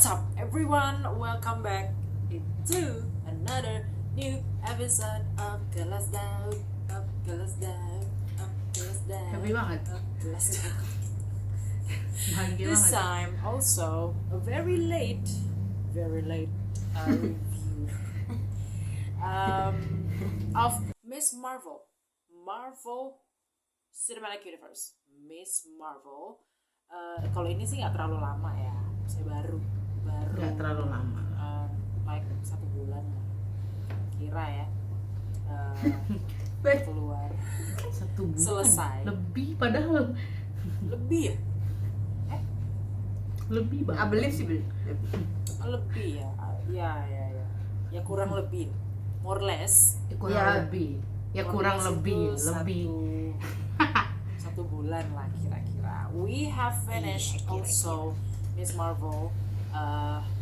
What's up everyone? Welcome back into another new episode of Kelas Daud. Happy banget. Bahagia This banget. time also a very late review of Miss Marvel Cinematic Universe. Miss Marvel. Kalau ini sih nggak terlalu lama ya, saya baru Nggak terlalu lama. like 1 bulan lah, kira ya keluar 1 bulan. selesai. Lebih padahal. Lebih ya? Lebih banget. I believe sih Lebih ya. Ya kurang lebih, more or less. Kurang Ya. lebih. Ya More or kurang less lebih, itu lebih. satu bulan lah kira-kira. We have finished Iya, kira-kira. also Miss Marvel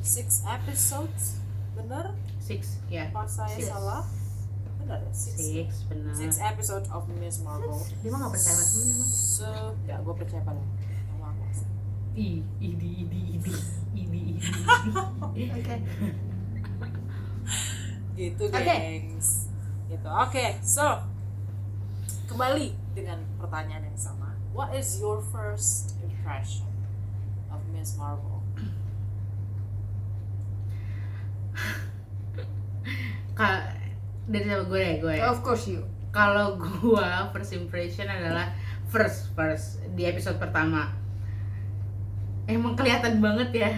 6 episodes, bener? 6 ya. Pas saya Six. salah? Bener ya? 6 6 benar. episode of Miss Marvel. Dia mah nggak percaya sama temen emang. Ya gue percaya pada sama aku. Idi. Oke. Gitu Oke. gengs. Gitu. Oke, so kembali dengan pertanyaan yang sama. What is your first impression of Miss Marvel? Dari sama gue. Of course you. Kalau gue first impression adalah first di episode pertama. Emang kelihatan banget ya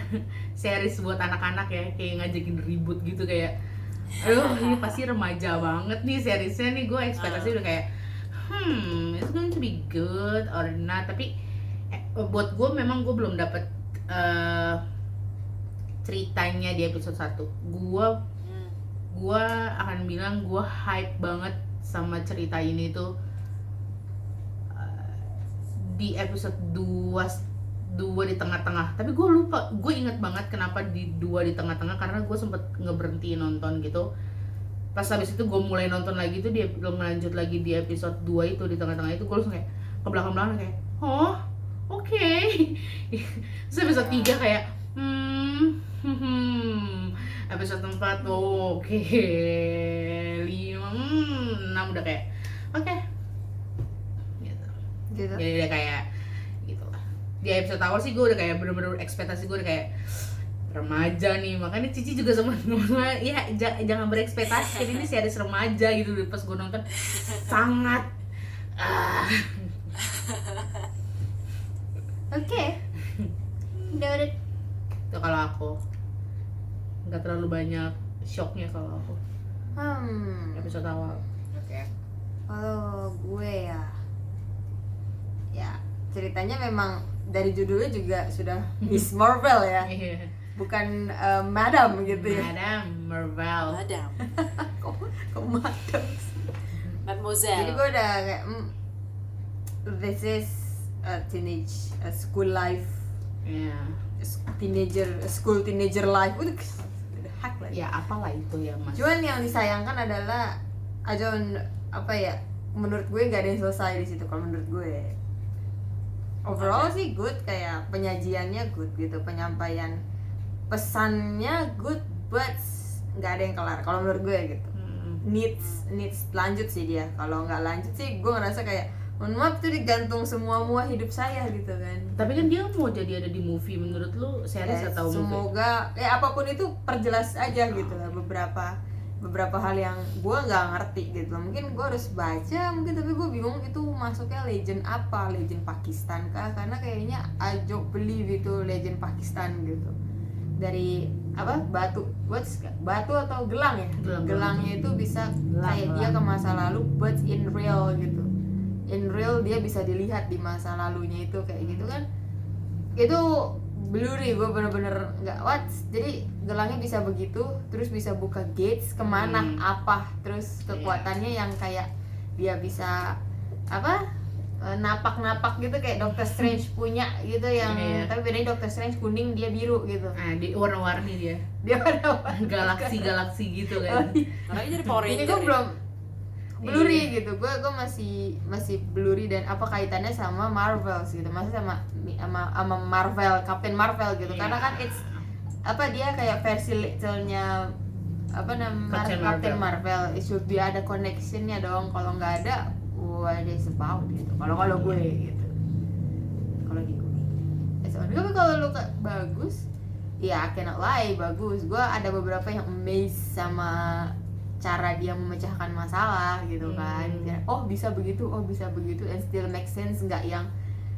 series buat anak-anak ya, kayak ngajakin ribut gitu, kayak aduh ini pasti remaja banget nih seriesnya nih. Gue ekspektasi udah kayak it's going to be good or not, tapi buat gue memang gue belum dapet ceritanya di episode 1. Gue akan bilang gue hype banget sama cerita ini tuh di episode 2 di tengah-tengah. Tapi gue lupa, gue inget banget kenapa di 2 di tengah-tengah, karena gue sempet ngeberhenti nonton gitu. Pas habis itu gue mulai nonton lagi tuh, dia belum lanjut lagi di episode 2 itu di tengah-tengah itu. Gue langsung kayak ke belakang-belakang kayak oh oke. Terus episode 3 kayak episode 4 oke. 5 6 udah kayak oke. Gitu. Gitu. Jadi udah kayak gitu lah. Di episode awal sih gue udah kayak bener-bener ekspektasi gue udah kayak remaja nih, makanya Cici juga sama ya jangan berekspektasi, ini series remaja gitu. Pas gue nonton sangat Oke. Noted. itu kalau aku nggak terlalu banyak shocknya kalau aku episode awal. Oke. Kalau gue ya ceritanya memang dari judulnya juga sudah Miss Marvel ya, Iya. bukan Madam gitu ya. Madam Marvel. Madam, Kok Madam? Mademoiselle. Jadi gue udah kayak this is a school life, Iya. school teenager life. Udah hack lah. Ya apalah itu ya mas. Cuman yang disayangkan adalah menurut gue nggak ada yang selesai di situ. Kalau menurut gue overall sih good, kayak penyajiannya good gitu, penyampaian pesannya good, but nggak ada yang kelar kalau menurut gue gitu. Needs lanjut sih dia. Kalau nggak lanjut sih gue ngerasa kayak mohon maaf tuh digantung semua hidup saya gitu kan. Tapi kan dia mau jadi ada di movie. Menurut lu series atau movie? Semoga apapun itu perjelas aja gitu lah beberapa hal yang gue nggak ngerti gitu. Mungkin gue harus baca mungkin, tapi gue bingung itu masuknya legend apa, legend Pakistan kah? Karena kayaknya I don't believe itu legend Pakistan gitu. Dari batu atau gelang ya? Gelangnya itu bisa kayak dia ke masa lalu, but in real gitu. In real dia bisa dilihat di masa lalunya itu kayak gitu kan. Itu blurry, gue bener-bener nggak jadi gelangnya bisa begitu, terus bisa buka gates kemana apa, terus kekuatannya yang kayak dia bisa napak gitu kayak Doctor Strange punya gitu yang tapi bedanya Doctor Strange kuning, dia biru gitu. Di warna-warni dia Warna-warni galaksi gitu kan. Karena ini dari Power ini Ranger. gue ya? belum blurry gitu, gue masih blurry, dan apa kaitannya sama Marvel gitu, maksudnya sama Marvel, Captain Marvel gitu. Karena kan it's apa dia kayak versi little-nya apa namanya Captain Captain Marvel. It should be ada connectionnya dong. Kalau nggak ada, what is about gitu. Kalau gue gitu. Kalau di gue. Tapi kalau lu bagus, ya I cannot lie, bagus. Gue ada beberapa yang amazed sama cara dia memecahkan masalah gitu kan. Oh bisa begitu, and still make sense, nggak yang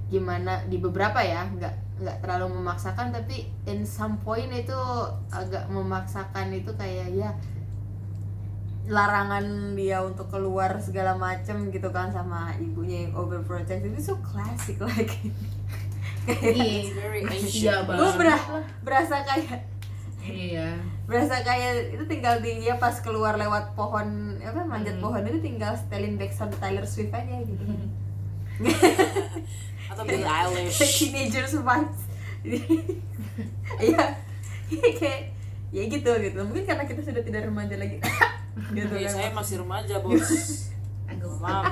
gimana di beberapa ya, nggak terlalu memaksakan, tapi in some point itu agak memaksakan, itu kayak ya larangan dia untuk keluar segala macem gitu kan sama ibunya yang overprotect, itu so classic lagi. Iya, Very iya Asian. Gue banget. berasa kayak itu tinggal dia pas keluar lewat pohon apa manjat pohon itu tinggal setelin backsound Taylor Swift aja gitu. Atau Billie Eilish. Teenagers vibes. Iya. Kayak ya gitu. Mungkin karena kita sudah tidak remaja lagi. Gitu Ya, kan. saya masih remaja, Bos. Maaf.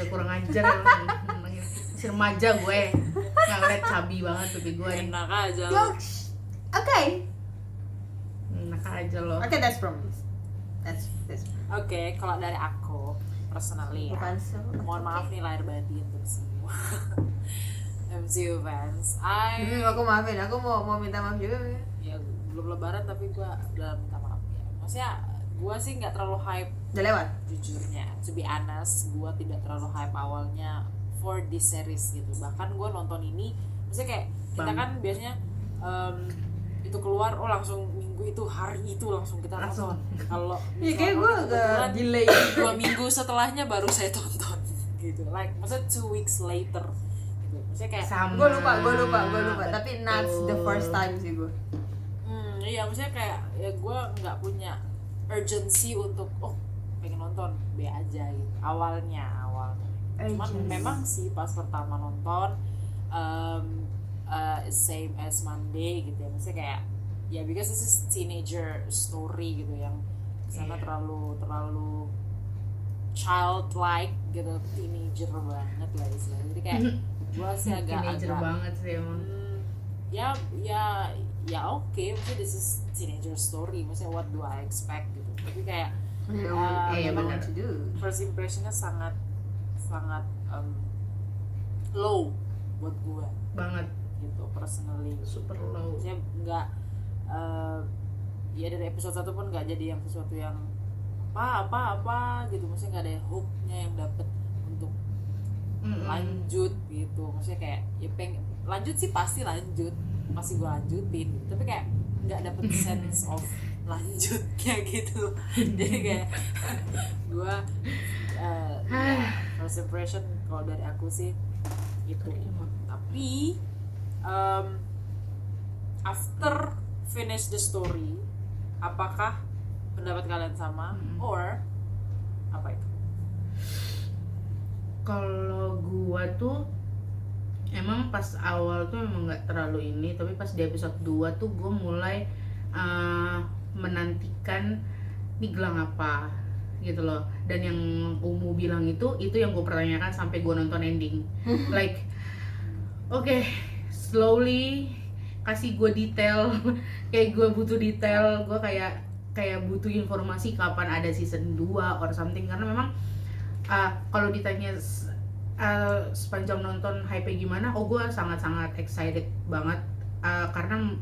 agak kurang ajar emang. Masih remaja gue, nggak ngeliat cabi banget tapi gue nih. Enak aja lo. Jokes. Okay. Enak aja loh. Okay, that's promise. That's Oke, kalau dari aku personally ya, bukan so. mohon maaf nih lahir batin untuk semua MCU fans. Aku maafin, aku mau minta maaf juga. Ya belum lebaran tapi gue udah minta maaf ya. Maksudnya gue sih nggak terlalu hype Udah lewat. jujurnya. To be honest, gue tidak terlalu hype awalnya for this series gitu. Bahkan gue nonton ini, maksudnya kayak kita kan biasanya itu keluar, oh langsung minggu itu, hari itu langsung kita nonton. Kalau Ya kayak gue agak delay. 2 minggu setelahnya baru saya tonton gitu. Like maksudnya 2 weeks later gitu. Maksudnya kayak Sama. Gue lupa. Tapi not the Betul. first time sih gue. iya maksudnya kayak ya gue nggak punya urgency untuk pengen nonton B aja gitu. Awalnya. Cuman Urgency. memang sih pas pertama nonton same as Monday gitu ya, maksudnya kayak ya because this is teenager story gitu yang sana terlalu childlike gitu, teenager banget lah istilahnya, jadi kayak gue sih Teenager agak banget sih emang. ya oke, maksudnya this is teenager story, maksudnya what do I expect gitu, tapi kayak Iya, Memang benar. to do. first impressionnya sangat low buat gue Banget, gitu personally. super low. Maksudnya nggak ya dari episode 1 pun nggak jadi yang sesuatu yang apa gitu, maksudnya nggak ada hook-nya yang dapet untuk lanjut gitu, maksudnya kayak ya pengen lanjut sih, pasti gue lanjutin gitu. Tapi kayak nggak dapet sense of lanjutnya gitu, jadi kayak gue first impression kalau dari aku sih itu. Tapi after finish the story, apakah pendapat kalian sama or apa itu? Kalau gua tuh emang pas awal tuh emang nggak terlalu ini, tapi pas di episode 2 tuh gua mulai menantikan nih gelang apa gitu loh. Dan yang Umu bilang itu yang gue pertanyakan sampai gue nonton ending. Like oke, slowly kasih gue detail. Kayak gue butuh detail, gue kayak butuh informasi kapan ada season 2 or something, karena memang kalau ditanya sepanjang nonton hype gimana, gue sangat-sangat excited banget, karena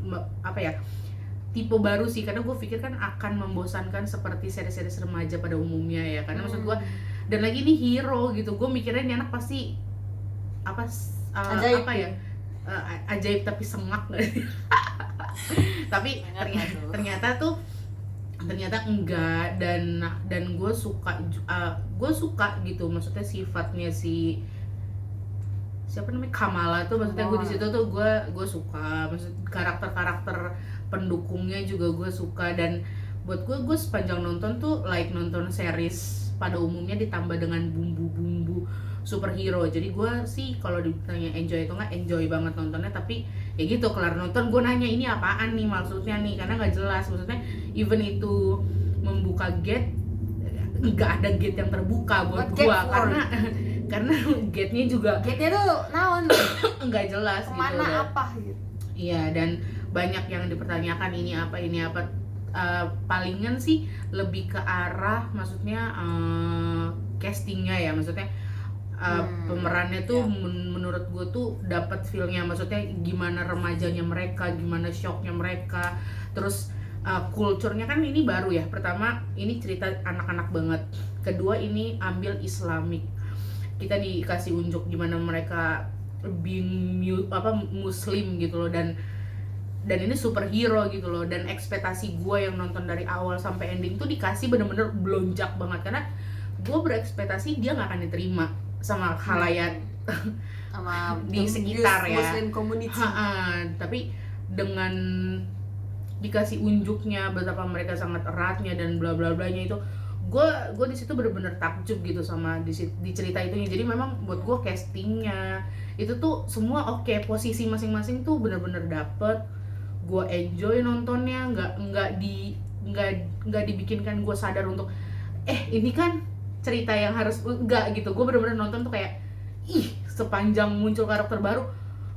apa ya, tipe baru sih, karena gue pikir kan akan membosankan seperti seri-seri remaja pada umumnya ya, karena maksud gue, dan lagi ini hero gitu, gue mikirnya ini anak pasti Ajaib. apa ya, ajaib tapi sengak nggak sih? Tapi ternyata enggak, dan gue suka gitu, maksudnya sifatnya si siapa namanya, Kamala tuh, maksudnya gue di situ tuh gue suka, maksud karakter pendukungnya juga gue suka. Dan buat gue sepanjang nonton tuh like nonton series pada umumnya ditambah dengan bumbu-bumbu superhero. Jadi gue sih kalau ditanya enjoy atau nggak, enjoy banget nontonnya. Tapi ya gitu, kelar nonton gue nanya ini apaan nih maksudnya nih, karena nggak jelas, maksudnya even itu membuka gate, nggak ada gate yang terbuka buat gue, karena gate-nya juga Gate-nya tuh naon nggak jelas kemana gitu. apa gitu. Iya, dan banyak yang dipertanyakan ini apa. Palingan sih lebih ke arah maksudnya castingnya ya, maksudnya pemerannya tuh menurut gue tuh dapat feelnya, maksudnya gimana remajanya mereka, gimana shocknya mereka, terus kulturnya kan ini baru ya, pertama ini cerita anak-anak banget, kedua ini ambil Islamik, kita dikasih unjuk gimana mereka being muslim gitu loh, dan ini superhero gitu loh, dan ekspektasi gue yang nonton dari awal sampai ending tuh dikasih bener-bener blonjak banget, karena gue berekspektasi dia nggak akan diterima sama khalayak sama di sekitar ya, Muslim community. Tapi dengan dikasih unjuknya betapa mereka sangat eratnya dan bla bla blanya itu, gue di situ bener-bener takjub gitu sama di cerita itunya. Jadi memang buat gue castingnya itu tuh semua oke, posisi masing-masing tuh bener-bener dapet, gue enjoy nontonnya, nggak dibikinkan gue sadar untuk ini kan cerita yang harus enggak gitu. Gue bener-bener nonton tuh kayak sepanjang muncul karakter baru,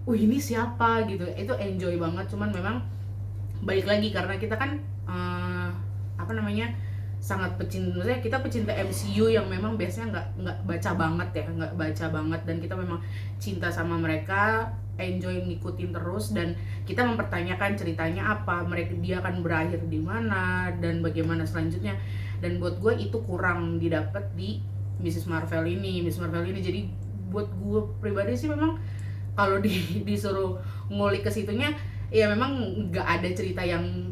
ini siapa gitu, itu enjoy banget. Cuman memang balik lagi karena kita kan sangat maksudnya kita pecinta MCU yang memang biasanya nggak baca banget dan kita memang cinta sama mereka, enjoy ngikutin terus, dan kita mempertanyakan ceritanya apa, dia akan berakhir di mana dan bagaimana selanjutnya. Dan buat gue itu kurang didapat di Miss Marvel ini. Jadi buat gue pribadi sih memang kalau disuruh ngulik ke situnya ya memang nggak ada cerita yang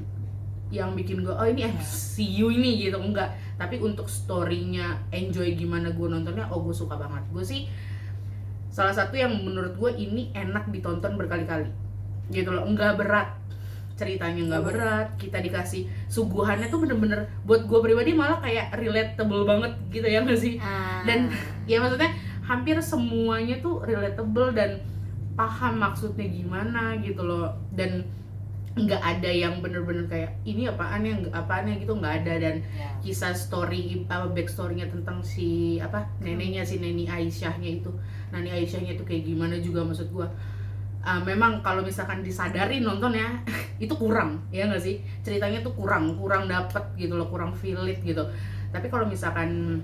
bikin gue ini MCU ini gitu, enggak. Tapi untuk story-nya, enjoy gimana gue nontonnya, gue suka banget. Gue sih salah satu yang menurut gue ini enak ditonton berkali-kali gitu loh, enggak berat ceritanya, enggak berat, kita dikasih suguhannya tuh bener-bener buat gue pribadi malah kayak relatable banget gitu ya nggak sih? Dan ya maksudnya hampir semuanya tuh relatable dan paham maksudnya gimana gitu loh, dan nggak ada yang bener-bener kayak ini apaannya gitu, nggak ada. Dan kisah story backstory-nya tentang si neneknya, si Nani Aisyahnya itu kayak gimana juga, maksud gua memang kalau misalkan disadari nonton ya itu kurang ya nggak sih, ceritanya tuh kurang dapet gitu loh, kurang feel it gitu. Tapi kalau misalkan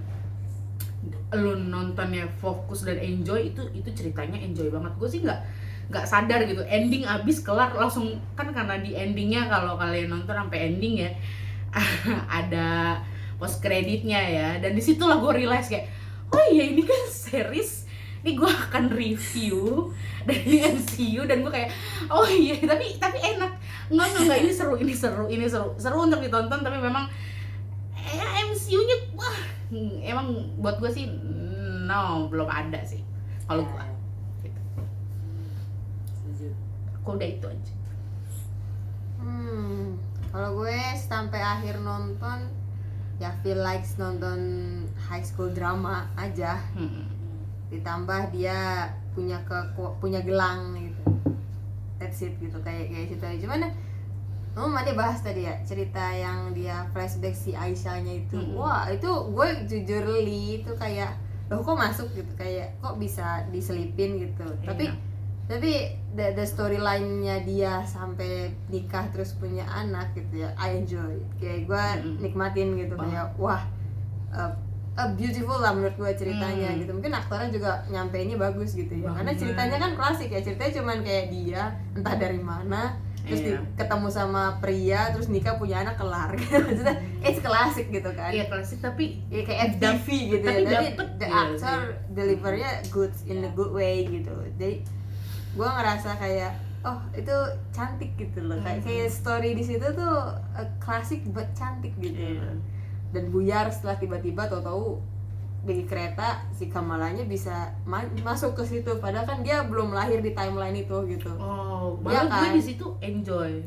lu nontonnya fokus dan enjoy, itu ceritanya enjoy banget. Gue sih nggak sadar gitu ending abis kelar langsung kan, karena di endingnya kalau kalian nonton sampai ending ya ada post kreditnya ya, dan disitulah gue realize kayak ini kan series, ini gue akan review dari MCU, dan gue kayak tapi enak, nggak ini seru untuk ditonton. Tapi memang MCU-nya emang buat gue sih belum ada sih kalau gue. Udah itu aja. Kalau gue sampai akhir nonton ya feel like nonton high school drama aja. Ditambah dia punya gelang gitu. That's it gitu, kayak situ aja. Cuman dia bahas tadi ya cerita yang dia flashback si Aisyahnya itu. Wah, itu gue jujur itu kayak loh kok masuk gitu, kayak kok bisa diselipin gitu. Tapi the storyline-nya dia sampai nikah terus punya anak gitu ya, I enjoy. Kayak gue nikmatin gitu, kayak wah beautiful lah menurut gue ceritanya gitu. Mungkin aktornya juga nyampeinnya bagus gitu ya, karena ceritanya kan klasik ya, ceritanya cuman kayak dia entah dari mana terus ketemu sama pria terus nikah punya anak kelar gitu. Maksudnya it's klasik gitu kan. Iya klasik tapi kayak FTV gitu ya. Tapi the actor delivernya good in a good way gitu. Jadi gue ngerasa kayak itu cantik gitu loh, kayak story di situ tuh klasik but cantik gitu. Dan buyar setelah tiba-tiba tahu-tahu di kereta si Kamalanya bisa masuk ke situ, padahal kan dia belum lahir di timeline itu gitu. Malah kan? gue di situ enjoy,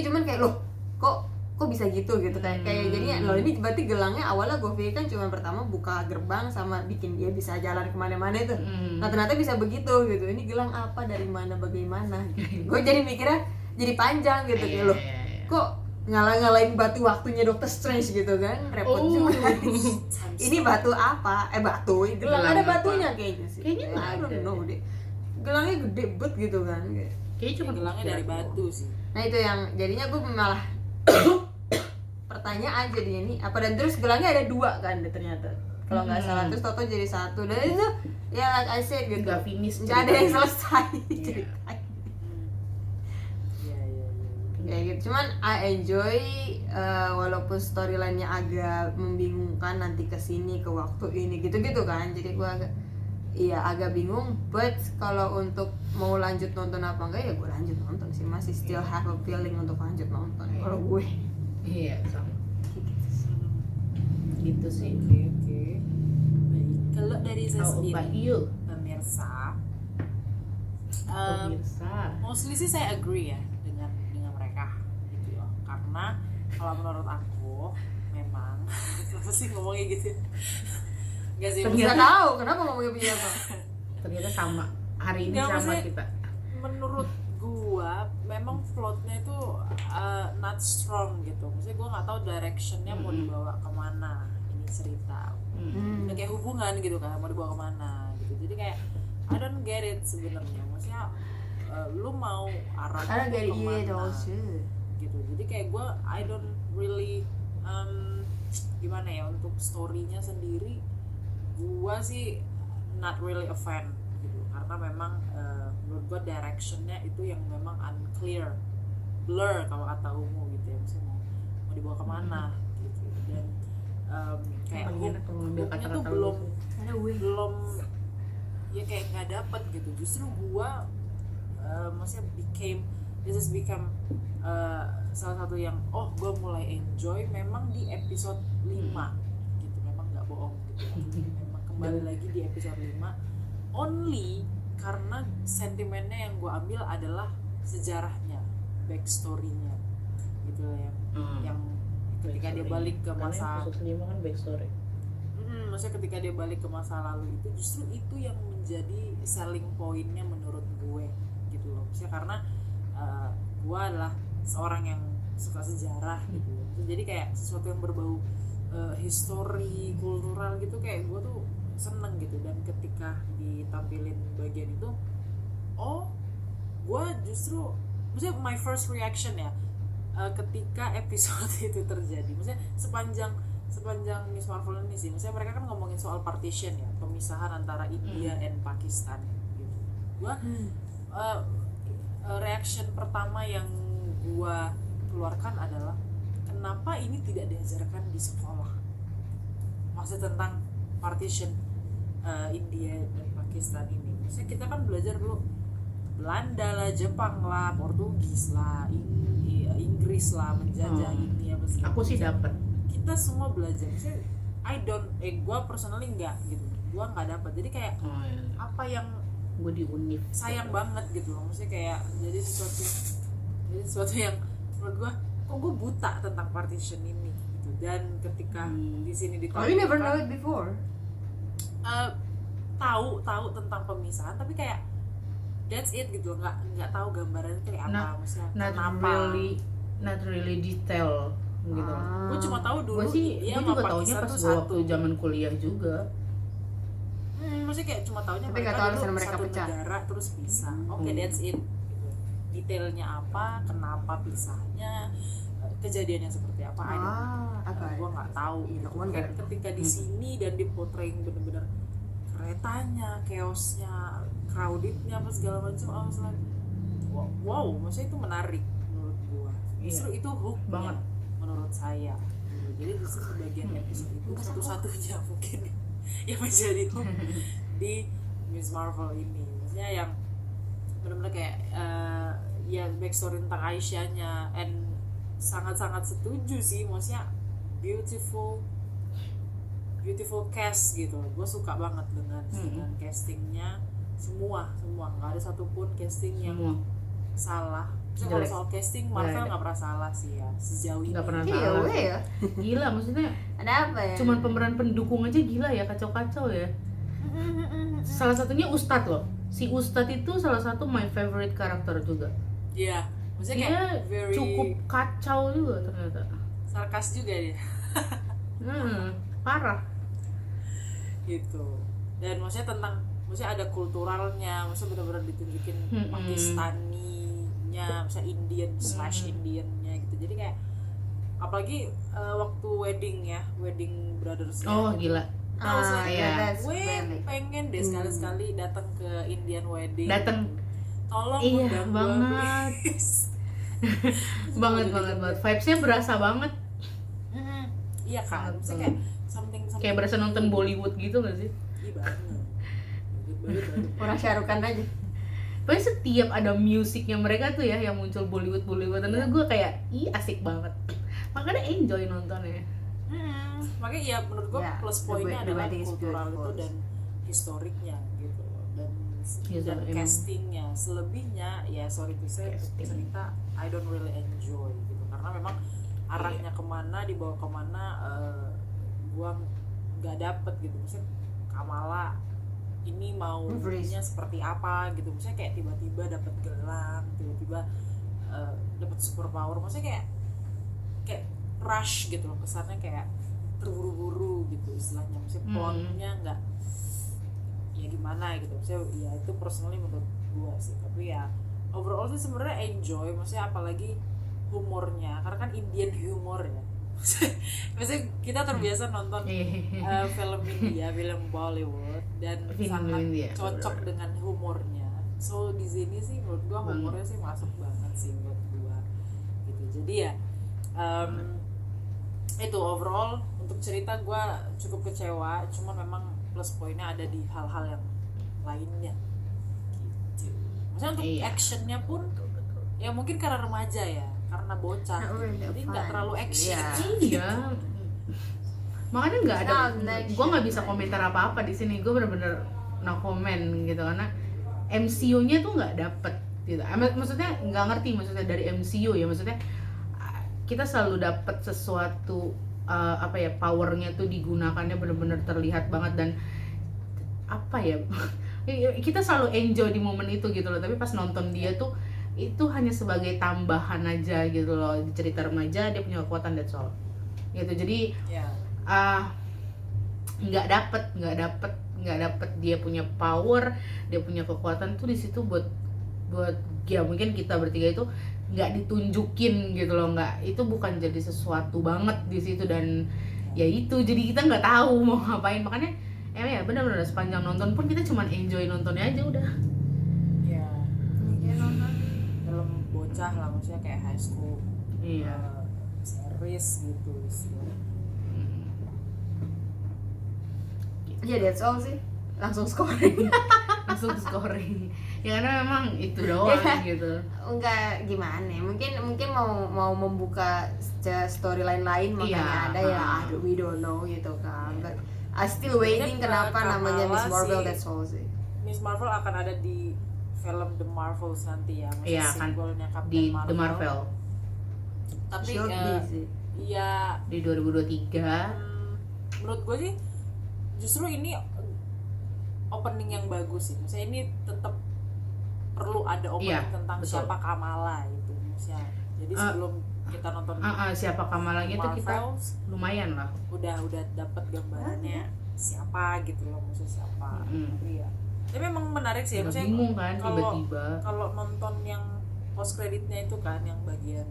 cuman kayak loh kok bisa gitu kayak jadinya loh ini berarti gelangnya awalnya gue pikir kan cuma pertama buka gerbang sama bikin dia bisa jalan kemana-mana itu. Nah ternyata bisa begitu gitu, ini gelang apa, dari mana, bagaimana gitu. Gue jadi mikirnya jadi panjang gitu kayak loh kok ngalahin batu waktunya Doctor Strange gitu kan, repot juga. Ini batu apa? Gelang ada batunya kayaknya sih. Kayaknya nggak ada. Gelangnya gede banget gitu kan. Kayaknya cuma gelangnya dari batu sih. Nah itu yang jadinya gue malah pertanyaan jadinya nih apa, dan terus gelangnya ada 2 kan ternyata kalau nggak salah, terus Toto jadi 1 dan itu ya like I said gitu, nggak finish, nggak ada yang selesai Iya. ceritanya. Iya. Kayak gitu, cuman I enjoy walaupun storyline-nya agak membingungkan nanti kesini ke waktu ini gitu-gitu kan, jadi gue agak bingung, but kalau untuk mau lanjut nonton apa enggak ya gue lanjut nonton sih, masih still have a feeling untuk lanjut nonton kalau gue. Iya sama gitu sih. Oke. Baik. Kalau dari saya How sendiri, about you, pemirsa, pemirsa? mostly sih saya agree ya dengan mereka gitu ya. Karena kalau menurut aku memang apa sih ngomongnya gitu? Enggak sih, Nggak tahu kenapa ngomongnya begini apa. Ternyata sama hari ini Nggak, sama maksudnya- kita. menurut gua memang plotnya itu not strong gitu. Maksudnya gua nggak tahu directionnya mau dibawa kemana ini cerita. Udah kayak hubungan gitu kan, mau dibawa kemana gitu. Jadi kayak I don't get it sebenarnya. Maksudnya lu mau arah Karena dari kemana iya also. gitu. Jadi kayak gua I don't really gimana ya, untuk story-nya sendiri gua sih not really a fan gitu, karena memang menurut gua directionnya itu yang memang unclear, blur kalau kata Ungu gitu ya, maksudnya mau dibawa kemana gitu. Dan kayak Paling enak kalau ngambil hooknya tuh kata-kata belum lu. Ada gue. ya kayak nggak dapet gitu. Justru gua maksudnya become salah satu yang gua mulai enjoy memang di episode 5 gitu, memang nggak bohong gitu. Memang kembali lagi di episode 5 only karena sentimennya yang gue ambil adalah sejarahnya, backstory-nya gitu lah yang ketika dia balik ke masa episode 5 kan backstory. maksudnya ketika dia balik ke masa lalu itu justru itu yang menjadi selling point-nya menurut gue gitu loh. Maksudnya karena gue adalah seorang yang suka sejarah gitu. Jadi kayak sesuatu yang berbau history, kultural gitu, kayak gue tuh seneng gitu. Dan ketika ditampilin bagian itu, gue justru, maksudnya my first reaction ya ketika episode itu terjadi, maksudnya sepanjang Miss Marvel ini sih, maksudnya mereka kan ngomongin soal partition ya, pemisahan antara India dan Pakistan gitu. Gue reaction pertama yang gue keluarkan adalah kenapa ini tidak diajarkan di sekolah, maksudnya tentang partition India dan Pakistan ini. Maksudnya kita kan belajar dulu Belanda lah, Jepang lah, Portugis lah, Inggris lah menjajah ini apa sih. Aku sih dapat. Kita semua belajar. Maksudnya gue personally enggak gitu. Gue nggak dapat. Jadi kayak apa yang Gue di univ. sayang banget gitu loh. Maksudnya kayak jadi sesuatu yang menurut gue kok gue buta tentang partition ini gitu. Dan ketika di sini Oh, you never know ditampilkan, it before. tahu tentang pemisahan tapi kayak that's it gitu, nggak tahu gambarannya kayak apa, maksudnya kenapa. Not really detail gitu. Gue cuma tahu dulu Gue sih, dia gue sama juga taunya Pakistan pas tuh gue waktu satu. zaman kuliah juga. Maksudnya kayak cuma taunya Tapi mereka nggak tahu dulu alasan mereka satu pecah. negara terus pisah. Oke, that's it gitu. Detailnya apa, kenapa pisahnya, kejadiannya seperti apa, gue nggak tahu Iya, gitu. no wonder. Kayak ketika di sini dan dipotretting bener-bener keretanya, chaosnya, crowdednya apa segala macam, wow, maksudnya itu menarik menurut gue. Justru itu hook Banget. menurut saya. Jadi justru sebagian episode itu satu-satunya mungkin yang menjadi hook di Miss Marvel ini. Maksudnya yang benar-benar kayak ya backstory tentang Aisyah-nya, and sangat-sangat setuju sih, maksudnya beautiful cast gitu. Gue suka banget dengan castingnya, semua nggak ada satupun casting yang Semua. salah. Maksudnya kalau Jelek. soal casting Marvel nggak pernah salah sih ya sejauh ini. Nggak pernah Iya, salah. gue ya. Gila, maksudnya Ada apa ya? cuman pemeran pendukung aja gila ya, kacau-kacau ya. Salah satunya Ustadz loh. Si Ustadz itu salah satu my favorite karakter juga. Iya, maksudnya Dia kayak very cukup kacau juga ternyata. sarkas juga dia Parah. gitu. Dan maksudnya ada kulturalnya, maksudnya benar-benar ditunjukin Pakistani nya, misalnya Indian slash Indiannya gitu. Jadi kayak apalagi waktu wedding brothers Oh gitu. gila. Tahu saya, that's gue really- pengen deh sekali-sekali datang ke Indian wedding. Datang. gitu. Tolong Iya, undang gue, banget. please. banget Jadi banget juga- banget. Vibes-nya berasa banget. Iya kan, Sangat maksudnya kayak something Kayak berasa nonton Bollywood gitu gak sih? Iya banget. Banget. Orang Syarukan aja. Pokoknya setiap ada musiknya mereka tuh ya yang muncul Bollywood itu gue kayak asik banget. Makanya enjoy nontonnya. Makanya ya menurut gua Yeah, plus the poinnya way- the adalah wedding is kultural beautiful. itu dan historiknya gitu loh. Dan Iya, dan emang. castingnya. Selebihnya ya sorry to say Casting. cerita I don't really enjoy gitu karena memang arahnya kemana, dibawa kemana, gua nggak dapet gitu. Maksudnya Kamala ini maunya seperti apa gitu, misalnya kayak tiba-tiba dapat gelang, tiba-tiba dapat super power, maksudnya kayak rush gitu loh, kesannya kayak terburu-buru gitu istilahnya, maksudnya plotnya nggak ya gimana gitu, maksudnya ya itu personally menurut gua sih, tapi ya overall sih sebenarnya enjoy, maksudnya apalagi humornya, karena kan Indian humor ya. Maksudnya kita terbiasa nonton film India, film Bollywood dan Film sangat India, cocok bener. dengan humornya. So di sini sih menurut gua humornya sih masuk banget sih menurut gua gitu. Jadi ya itu overall untuk cerita gua cukup kecewa, cuman memang plus poinnya ada di hal-hal yang lainnya gitu. Maksudnya untuk actionnya pun ya mungkin karena remaja ya, karena bocah gitu. Jadi nggak terlalu action. Iya. Makanya nggak ada, Not next gue nggak year, bisa right? komentar apa-apa di sini. Gue bener-bener no comment gitu karena MCU-nya tuh nggak dapet gitu. Maksudnya nggak ngerti maksudnya dari MCU ya, maksudnya kita selalu dapet sesuatu apa ya, powernya tuh digunakannya bener-bener terlihat banget dan apa ya, kita selalu enjoy di momen itu gitu loh. Tapi pas nonton dia tuh itu hanya sebagai tambahan aja gitu loh, di cerita remaja dia punya kekuatan, that's all gitu. Jadi Ya. nggak dapet dia punya power, dia punya kekuatan tuh di situ buat ya mungkin kita bertiga itu nggak ditunjukin gitu loh, nggak, itu bukan jadi sesuatu banget di situ, dan ya itu jadi kita nggak tahu mau ngapain. Makanya ya benar-benar sepanjang nonton pun kita cuman enjoy nontonnya aja udah. Ya. Kayak nonton Film bocah lah, maksudnya kayak high school Iya. series gitu istilahnya. ya that's all sih, langsung scoring. Langsung scoring ya karena memang itu doang gitu. Enggak gimana ya, mungkin mau membuka storyline lain makanya Iya. ada ya, we don't know gitu kan, but I still waiting Sebenarnya kenapa namanya Kamala Miss Marvel, sih- that's all sih. Miss Marvel akan ada di film The Marvels nanti ya, maksudnya Iya, akan sequelnya Captain Di Marvel. The Marvel Tapi Should be sih. ya di 2023. menurut gue sih justru ini opening yang bagus sih, maksudnya ini tetap perlu ada opening Iya, tentang betul. siapa Kamala itu, maksudnya jadi sebelum kita nonton Siapa Kamalanya tuh kita Marvels lumayan lah. udah dapat gambarannya siapa gitu loh, maksudnya siapa. Iya, tapi memang menarik sih, Udah maksudnya bingung kan kalau- tiba-tiba. kalau nonton yang post creditnya itu kan yang bagian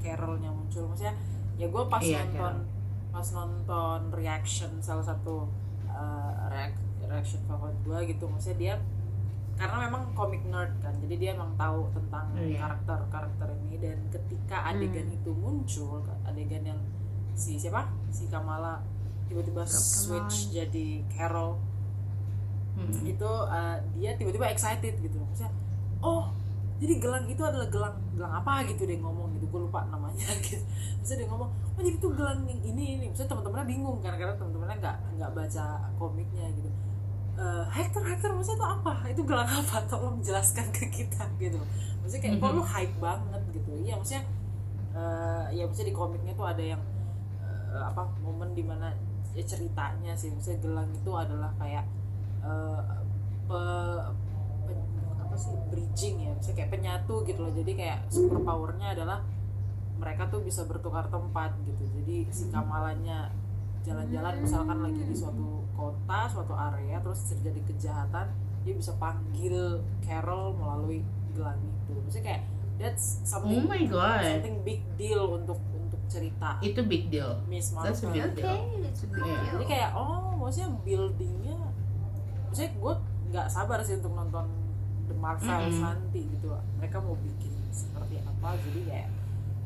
Carol-nya muncul, maksudnya ya gue pas Iya, nonton reaction salah satu reaction favorit gue gitu, maksudnya dia karena memang comic nerd kan, jadi dia emang tahu tentang Iya. karakter ini, dan ketika adegan itu muncul, adegan yang si Kamala tiba-tiba switch jadi Carol, itu dia tiba-tiba excited gitu, maksudnya oh jadi gelang itu adalah gelang apa gitu, dia ngomong gitu, gue lupa namanya gitu, maksudnya dia ngomong oh jadi itu gelang yang ini, maksudnya teman-temannya bingung kan karena teman-temannya nggak baca komiknya gitu. Hector maksudnya itu apa, itu gelang apa, tolong jelaskan ke kita gitu, maksudnya kayak kok lu hype banget gitu. Iya maksudnya ya maksudnya di komiknya tuh ada yang momen dimana ya ceritanya sih, maksudnya gelang itu adalah kayak bridging ya, maksudnya kayak penyatu gitu loh, jadi kayak super powernya adalah mereka tuh bisa bertukar tempat gitu. Jadi si Kamalanya jalan-jalan misalkan lagi di suatu kota, suatu area, terus terjadi kejahatan, dia bisa panggil Carol melalui gelang itu. Maksudnya kayak that's Oh something my god, something big deal untuk cerita itu big deal. Miss That's a Marvel. big deal. it's a big Yeah. deal. Jadi kayak maksudnya buildingnya, maksudnya gue nggak sabar sih untuk nonton The Marvels nanti gitu. Mereka mau bikin seperti apa, jadi kayak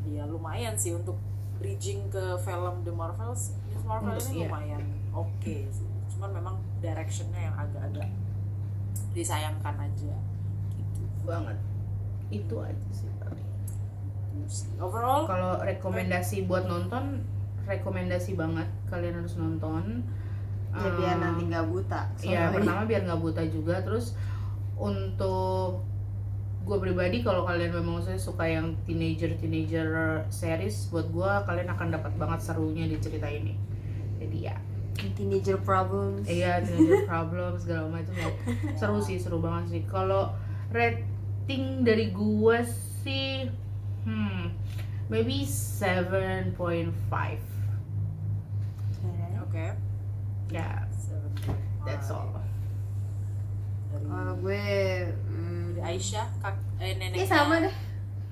ya lumayan sih untuk bridging ke film The Marvels. Miss Marvel ini Iya. lumayan oke sih, cuman memang directionnya yang agak-agak disayangkan aja gitu. Banget. Itu aja sih paling. Overall Kalau rekomendasi buat nonton, rekomendasi banget, kalian harus nonton. Ya biar nanti nggak buta. Iya, pertama biar nggak buta juga. Terus untuk gue pribadi, kalau kalian memang suka yang teenager series, buat gue kalian akan dapat banget serunya di cerita ini. Jadi ya, Teenager problems. iya, teenager problem segala macam ya. Seru banget sih. Kalau rating dari gue sih, maybe 7.5. oke. Ya, that's all. Dari, Kalau gue dari Aisyah, neneknya. ya sama deh.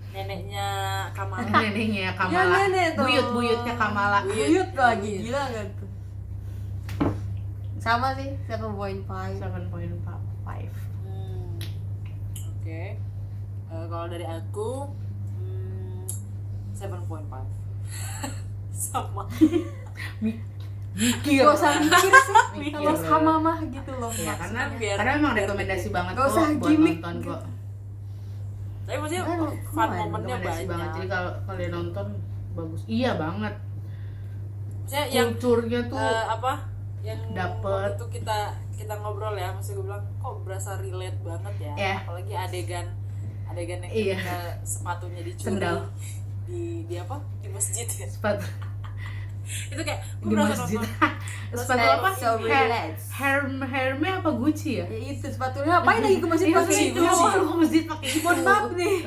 Neneknya Kamala. Neneknya Kamala, Ya, nenek tuh. buyut-buyutnya Kamala. Buyut lagi, gila gak tuh? Sama sih, 7.5. 7.5. Oke. Kalau dari aku 7.5. Sama. Mikir. Gak usah mikir sih, Mikir. kalau sama mah gitu loh. Ya, karena biar- memang biar rekomendasi banget Gak kok usah buat gimmick. nonton kok. Tapi maksudnya Kan, fun lumayan, momennya Rekomendasi banyak. banget. Jadi kalau kalian nonton bagus. Iya banget. Maksudnya yang Kulturnya tuh apa? Yang dapet. waktu itu kita ngobrol ya, maksud gue bilang kok berasa relate banget ya. Yeah. Apalagi adegan yang Iya. ketika sepatunya dicuri Sendal. di apa? Di masjid ya. sepatu Itu kayak gue di berasa masjid. nonton Sepatu Like, apa? so relax. Hermes apa Gucci ya? Ya itu sepatunya ngapain lagi ke masjid Iya, pakai Gucci. itu? Lu ke masjid pakai itu. Mohon maaf nih.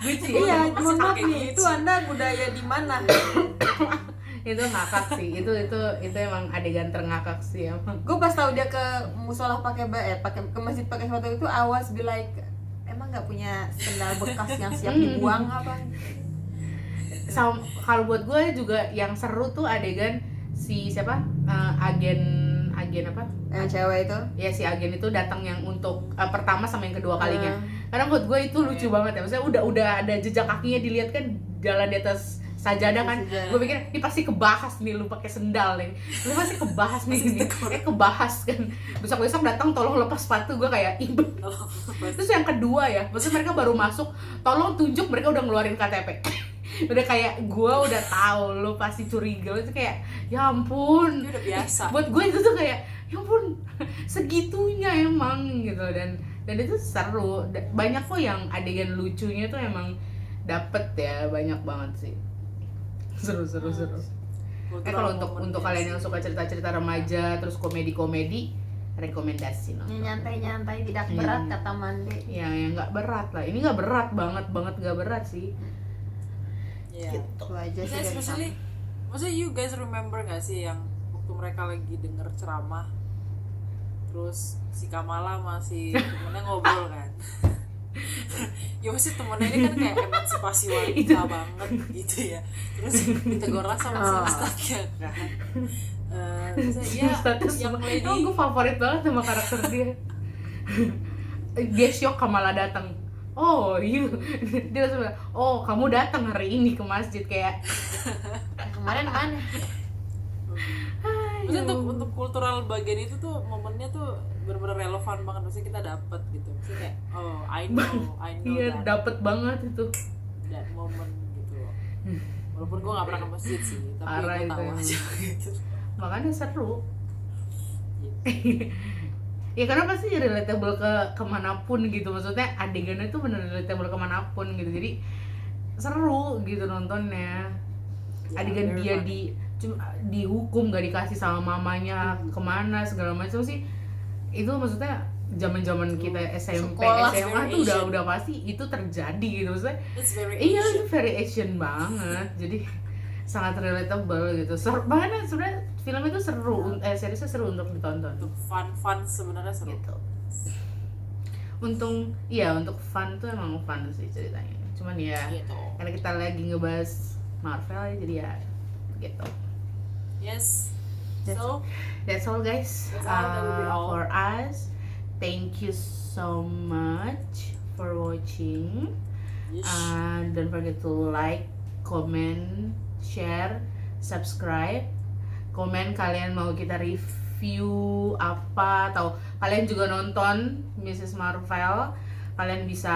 Gucci. Iya, Masih mohon maaf pakai nih. Gucci. Itu Anda budaya di mana? Itu ngakak sih. Itu emang adegan terngakak sih emang. Gue pas tahu dia ke musola pakai ke masjid pakai sepatu itu, awas be like, emang nggak punya sendal bekas yang siap dibuang apa? Kalau buat gue juga yang seru tuh adegan si siapa, agen apa Yang cewek itu. ya, si agen itu datang yang untuk pertama sama yang kedua kalinya. Karena buat gue itu lucu banget ya, maksudnya udah ada jejak kakinya dilihat kan, jalan di atas sajadah kan. Sajadah. Gue pikir ini pasti kebahas nih, lu pakai sendal nih, lu pasti kebahas nih ini. Kebahas kan. Besok datang tolong lepas sepatu. Gue kayak ibu. Terus yang kedua ya, maksudnya mereka baru masuk, tolong tunjuk, mereka udah ngeluarin KTP. Udah kayak gue udah tahu lu pasti curiga. Itu kayak ya ampun, Itu udah biasa. buat gue itu tuh kayak ya ampun, segitunya emang gitu. Dan itu seru. Banyak kok yang adegan lucunya tuh emang dapet ya, banyak banget sih. Seru. Kalau untuk kalian yang suka cerita-cerita remaja terus komedi rekomendasi nonton. Nyantai-nyantai tidak berat kata Mande. Ya yang nggak berat lah. Ini nggak berat banget nggak berat sih. Iya. Itu aja sih Saya dari especially, maksudnya you guys remember gak sih yang waktu mereka lagi denger ceramah, terus si Kamala masih temennya ngobrol kan? Ya maksudnya temennya ini kan kayak emansipasi wanita banget gitu ya. Terus ditegur lah sama si ustadznya kan. Ya, Status yang lady gue favorit banget sama karakter dia. Dia shock Kamala datang. Oh, dia langsung bilang, oh kamu datang hari ini ke masjid, kayak kemarin mana? maksudnya untuk kultural bagian itu tuh momennya tuh benar-benar relevan banget, maksudnya kita dapet gitu, maksudnya kayak oh I know iya that, dapet banget itu. that moment gitu loh. Walaupun gue gak pernah ke masjid sih, tapi Parah gue itu tahu emang. aja gitu. Makanya seru. Gitu. Ya karena pasti relatable ke kemanapun gitu, maksudnya adegannya tuh bener relatable kemanapun gitu, jadi seru gitu nontonnya. Ya, Adegan very dia funny. dihukum gak dikasih sama mamanya kemana segala macam sih, itu maksudnya zaman kita SMP Sekolah, SMA very tuh Asian. udah pasti itu terjadi gitu, maksudnya It's very iya Asian. itu very Asian banget, jadi sangat relatable gitu. Bahkan sebenarnya film itu seru, seriesnya seru untuk ditonton Untuk fun sebenarnya seru. gitu. untuk fun tuh emang fun sih ceritanya. Cuman ya Gitu. karena kita lagi ngebahas Marvel jadi ya gitu. Yes. That's- So, That's all guys. That's all, that will be all. For us. Thank you so much for watching. yes. And don't forget to like, comment, share, subscribe. Komen kalian mau kita review apa, atau kalian juga nonton Mrs. Marvel. Kalian bisa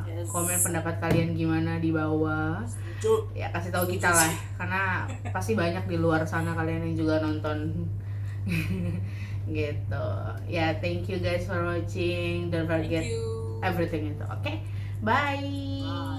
Yes. komen pendapat kalian gimana di bawah. Setuju. Ya kasih tahu kita lah, karena pasti banyak di luar sana kalian yang juga nonton. Gitu. Ya, thank you guys for watching. Don't Thank forget you. everything itu. Oke. Bye. Bye.